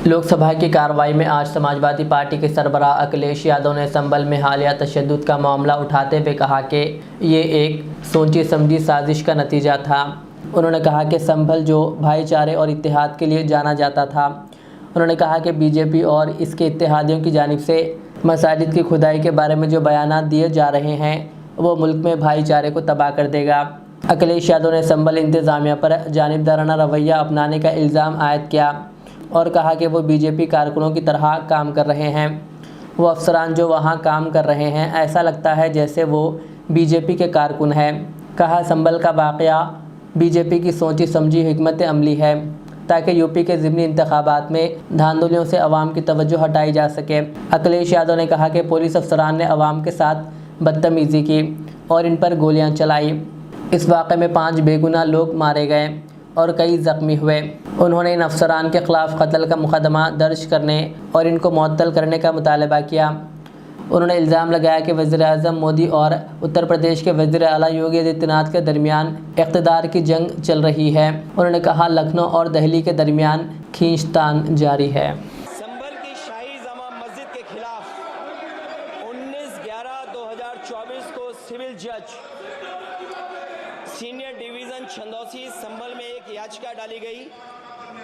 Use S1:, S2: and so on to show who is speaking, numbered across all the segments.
S1: लोकसभा की कार्रवाई में आज समाजवादी पार्टी के सरबराह अखिलेश यादव ने संभल में हालिया तशद्दुद का मामला उठाते हुए कहा कि ये एक सोची समझी साजिश का नतीजा था। उन्होंने कहा कि संभल जो भाईचारे और इत्तेहाद के लिए जाना जाता था। उन्होंने कहा कि बीजेपी और इसके इत्तेहादियों की जानिब से मसाजिद की खुदाई के बारे में जो बयानात दिए जा रहे हैं वो मुल्क में भाईचारे को तबाह कर देगा। अखिलेश यादव ने संभल इंतज़ामिया पर जानिबदाराना रवैया अपनाने का इल्ज़ाम आयद किया और कहा कि वो बीजेपी कारकुनों की तरह काम कर रहे हैं। वो अफसरान जो वहाँ काम कर रहे हैं ऐसा लगता है जैसे वो बीजेपी के कारकुन हैं। कहा संभल का वाक़या बीजेपी की सोची समझी हिकमत अमली है ताकि यूपी के ज़िमनी इंतखाबात में धांधलियों से अवाम की तवज्जो हटाई जा सके। अखिलेश यादव ने कहा कि पुलिस अफसरान ने अवाम के साथ बदतमीज़ी की और इन पर गोलियाँ चलाई। इस वाक़े में 5 बेगुनाह लोग मारे गए और कई ज़ख्मी हुए। उन्होंने इन अफसरान के ख़िलाफ़ कत्ल का मुकदमा दर्ज करने और इनको मुअत्तल करने का मुतालबा किया। उन्होंने इल्ज़ाम लगाया कि वज़ीर-ए-आज़म मोदी और उत्तर प्रदेश के वज़ीर आला योगी आदित्यनाथ के दरमियान इक़्तिदार की जंग चल रही है। उन्होंने कहा लखनऊ और दिल्ली के दरमियान खींचतान जारी है।
S2: संभल की शाही जामा मस्जिद के खिलाफ 19/11/2024 को सिविल जज सीनियर डिवीज़न छंदौसी संभल में एक याचिका डाली गई।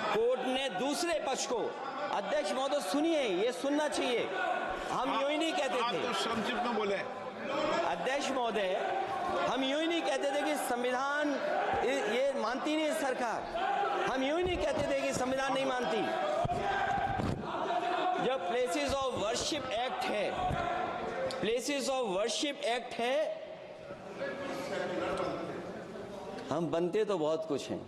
S2: कोर्ट ने दूसरे पक्ष को, अध्यक्ष महोदय सुनिए, ये सुनना चाहिए, हम यूं ही नहीं कहते थे,
S3: तो संक्षिप्त में बोले।
S2: अध्यक्ष महोदय, हम यूं ही नहीं कहते थे कि संविधान ये मानती नहीं सरकार, हम यूं ही नहीं कहते थे कि संविधान नहीं मानती। जब प्लेसेस ऑफ वर्शिप एक्ट है, प्लेसेस ऑफ वर्शिप एक्ट है, हम बनते तो बहुत कुछ हैं।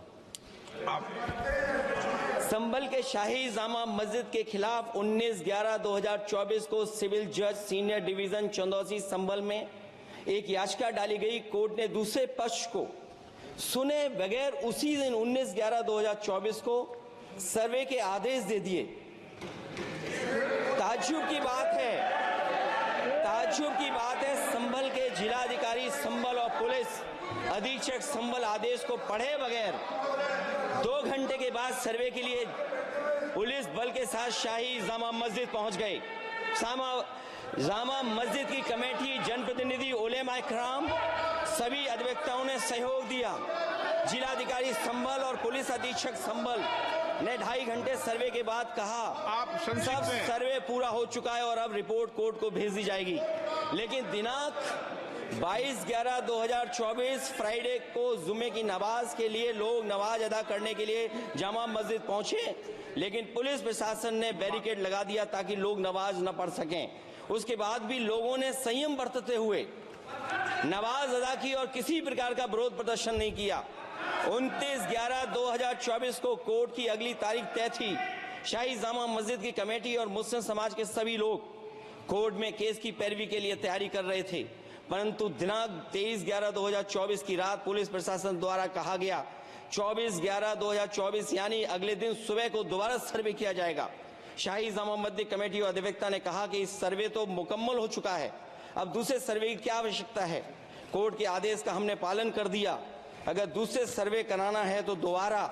S2: संभल के शाही जामा मस्जिद के खिलाफ 19/11/2024 को सिविल जज सीनियर डिवीजन चंदौसी संभल में एक याचिका डाली गई। कोर्ट ने दूसरे पक्ष को सुने बगैर उसी दिन 19/11/2024 को सर्वे के आदेश दे दिए। ताज्जुब की बात है संभल के जिलाधिकारी संभल और पुलिस अधीक्षक संभल आदेश को पढ़े बगैर 2 घंटे के बाद सर्वे के लिए पुलिस बल के साथ शाही जामा मस्जिद पहुंच गए। जामा मस्जिद की कमेटी, जनप्रतिनिधि, उलेमा इकराम, सभी अधिवक्ताओं ने सहयोग दिया। जिलाधिकारी संभल और पुलिस अधीक्षक संभल ने 2.5 घंटे सर्वे के बाद कहा सब सर्वे पूरा हो चुका है और अब रिपोर्ट कोर्ट को भेज दी जाएगी। लेकिन दिनांक 22/11/2024 फ्राइडे को जुमे की नमाज के लिए लोग नमाज अदा करने के लिए जामा मस्जिद पहुंचे, लेकिन पुलिस प्रशासन ने बैरिकेड लगा दिया ताकि लोग नमाज न पढ़ सकें। उसके बाद भी लोगों ने संयम बरतते हुए नमाज अदा की और किसी प्रकार का विरोध प्रदर्शन नहीं किया। 29/11/2024 को कोर्ट की अगली तारीख तय थी। शाही जामा मस्जिद की कमेटी और मुस्लिम समाज के सभी लोग कोर्ट में केस की पैरवी के लिए तैयारी कर रहे थे, परंतु दिनांक 23/11/2024 की रात पुलिस प्रशासन द्वारा कहा गया 24/11/2024 यानी अगले दिन सुबह को दोबारा सर्वे किया जाएगा। शाही जामा मस्जिद कमेटी और अधिवक्ता ने कहा कि इस सर्वे तो मुकम्मल हो चुका है, अब दूसरे सर्वे की क्या आवश्यकता है। कोर्ट के आदेश का हमने पालन कर दिया। अगर दूसरे सर्वे कराना है तो दोबारा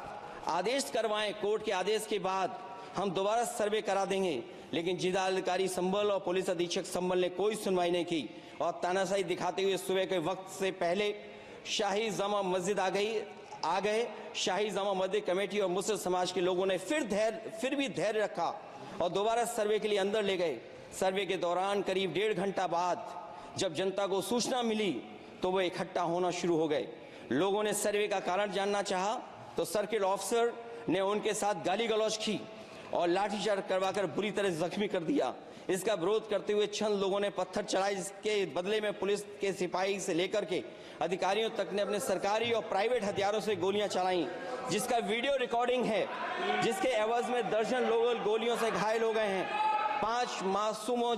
S2: आदेश करवाएं, कोर्ट के आदेश के बाद हम दोबारा सर्वे करा देंगे। लेकिन जिलाधिकारी संभल और पुलिस अधीक्षक संभल ने कोई सुनवाई नहीं की और तानाशाही दिखाते हुए सुबह के वक्त से पहले शाही जामा मस्जिद आ गए। शाही जामा मस्जिद कमेटी और मुस्लिम समाज के लोगों ने फिर भी धैर्य रखा और दोबारा सर्वे के लिए अंदर ले गए। सर्वे के दौरान करीब 1.5 घंटा बाद जब जनता को सूचना मिली तो वो इकट्ठा होना शुरू हो गए। लोगों ने सर्वे का कारण जानना चाहा तो सर्किल ऑफिसर ने उनके साथ गाली गलौज की और लाठीचार्ज करवाकर बुरी तरह जख्मी कर दिया। इसका विरोध करते हुए चंद लोगों ने पत्थर चलाए, जिसके बदले में पुलिस के सिपाही से लेकर के अधिकारियों तक ने अपने सरकारी और प्राइवेट हथियारों से गोलियां चलाई, जिसका वीडियो रिकॉर्डिंग है, जिसके एवज में दर्जन लोग गोलियों से घायल हो गए हैं। 5 मासूमों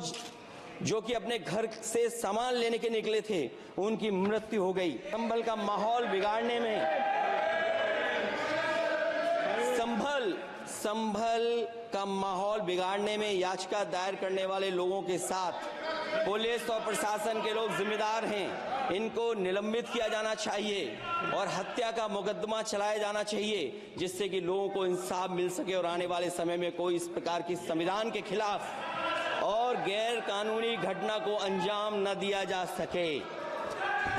S2: जो कि अपने घर से सामान लेने के निकले थे, उनकी मृत्यु हो गई। संभल का माहौल बिगाड़ने में संभल का माहौल बिगाड़ने में याचिका दायर करने वाले लोगों के साथ पुलिस और प्रशासन के लोग जिम्मेदार हैं। इनको निलंबित किया जाना चाहिए और हत्या का मुकदमा चलाया जाना चाहिए, जिससे कि लोगों को इंसाफ मिल सके और आने वाले समय में कोई इस प्रकार की संविधान के खिलाफ और गैर कानूनी घटना को अंजाम न दिया जा सके।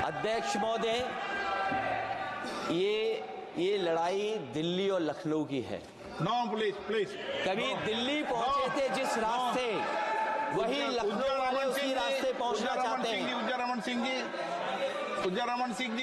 S2: अध्यक्ष महोदय, ये लड़ाई दिल्ली और लखनऊ की है।
S3: No, please.
S2: कभी दिल्ली पहुंचे थे जिस रास्ते, वही लखनऊ वाले उसी रास्ते पहुंचना चाहते हैं।
S3: उज्जर रमन सिंह जी